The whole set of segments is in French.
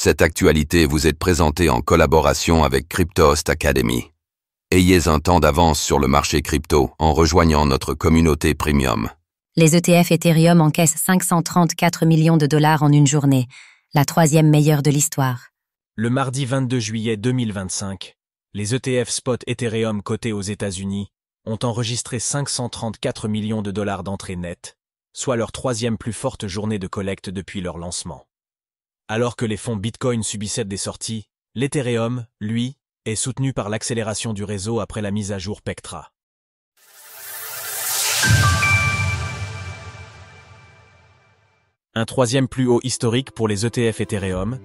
Cette actualité vous est présentée en collaboration avec Cryptost Academy. Ayez un temps d'avance sur le marché crypto en rejoignant notre communauté premium. Les ETF Ethereum encaissent 534 millions de dollars en une journée, la troisième meilleure de l'histoire. Le mardi 22 juillet 2025, les ETF spot Ethereum cotés aux États-Unis ont enregistré 534 millions de dollars d'entrées nettes, soit leur troisième plus forte journée de collecte depuis leur lancement. Alors que les fonds Bitcoin subissaient des sorties, l'Ethereum, lui, est soutenu par l'accélération du réseau après la mise à jour Pectra. Un troisième plus haut historique pour les ETF Ethereum.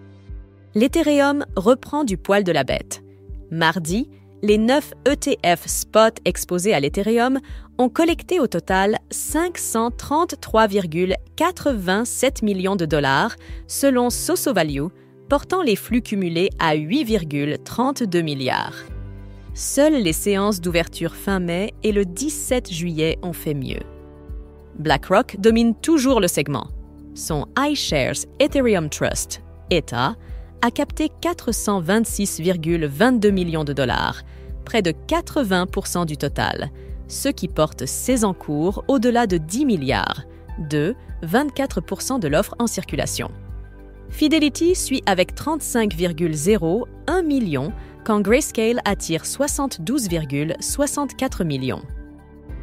L'Ethereum reprend du poil de la bête. Mardi, les 9 ETF spot exposés à l'Ethereum ont collecté au total 533,87 millions de dollars selon SosoValue, portant les flux cumulés à 8,32 milliards. Seules les séances d'ouverture fin mai et le 17 juillet ont fait mieux. BlackRock domine toujours le segment. Son iShares Ethereum Trust, ETH, a capté 426,22 millions de dollars, près de 80% du total, ce qui porte ses encours au-delà de 10 milliards, de 24% de l'offre en circulation. Fidelity suit avec 35,01 millions, quand Grayscale attire 72,64 millions.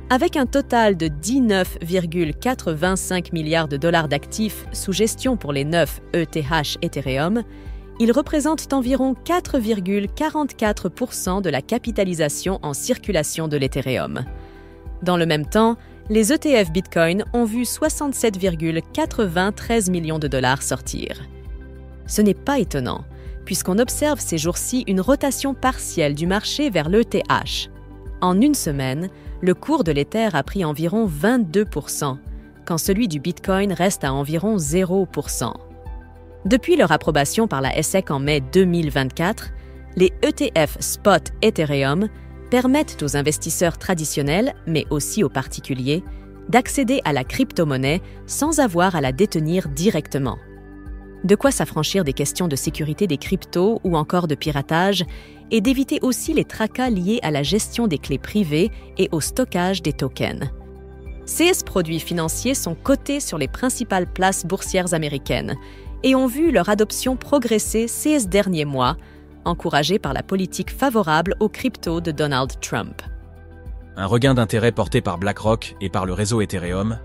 Avec un total de 19,425 milliards de dollars d'actifs sous gestion pour les 9 ETH Ethereum, ils représentent environ 4,44% de la capitalisation en circulation de l'Ethereum. Dans le même temps, les ETF Bitcoin ont vu 67,93 millions de dollars sortir. Ce n'est pas étonnant, puisqu'on observe ces jours-ci une rotation partielle du marché vers l'ETH. En une semaine, le cours de l'Ether a pris environ 22%, quand celui du Bitcoin reste à environ 0%. Depuis leur approbation par la SEC en mai 2024, les ETF spot Ethereum permettent aux investisseurs traditionnels, mais aussi aux particuliers, d'accéder à la crypto-monnaie sans avoir à la détenir directement. De quoi s'affranchir des questions de sécurité des cryptos ou encore de piratage, et d'éviter aussi les tracas liés à la gestion des clés privées et au stockage des tokens. Ces produits financiers sont cotés sur les principales places boursières américaines et ont vu leur adoption progresser ces derniers mois, encouragée par la politique favorable aux cryptos de Donald Trump. Un regain d'intérêt porté par BlackRock et par le réseau Ethereum.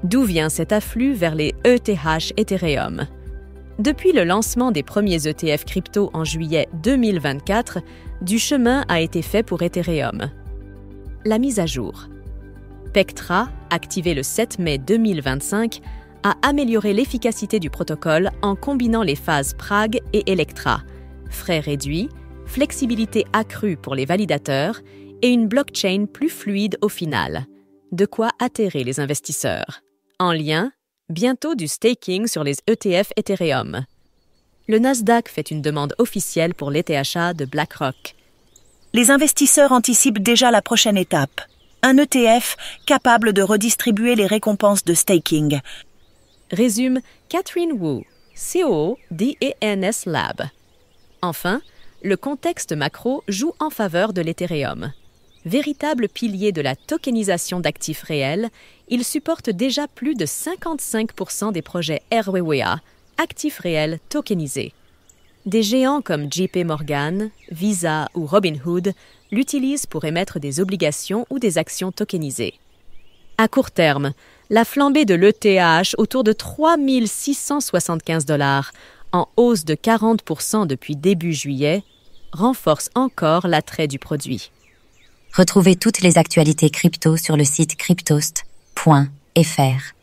D'où vient cet afflux vers les ETH Ethereum? Depuis le lancement des premiers ETF crypto en juillet 2024, du chemin a été fait pour Ethereum. La mise à jour. Pectra, activé le 7 mai 2025, a amélioré l'efficacité du protocole en combinant les phases Prague et Electra, frais réduits, flexibilité accrue pour les validateurs et une blockchain plus fluide au final. De quoi atterrer les investisseurs. En lien, bientôt du staking sur les ETF Ethereum. Le Nasdaq fait une demande officielle pour l'ETH de BlackRock. Les investisseurs anticipent déjà la prochaine étape. Un ETF capable de redistribuer les récompenses de staking. Résume Catherine Wu, COO d'ENS Lab. Enfin, le contexte macro joue en faveur de l'Ethereum. Véritable pilier de la tokenisation d'actifs réels, il supporte déjà plus de 55% des projets RWA, actifs réels tokenisés. Des géants comme JP Morgan, Visa ou Robinhood l'utilisent pour émettre des obligations ou des actions tokenisées. À court terme, la flambée de l'ETH autour de 3 675 $, en hausse de 40% depuis début juillet, renforce encore l'attrait du produit. Retrouvez toutes les actualités crypto sur le site cryptost.fr.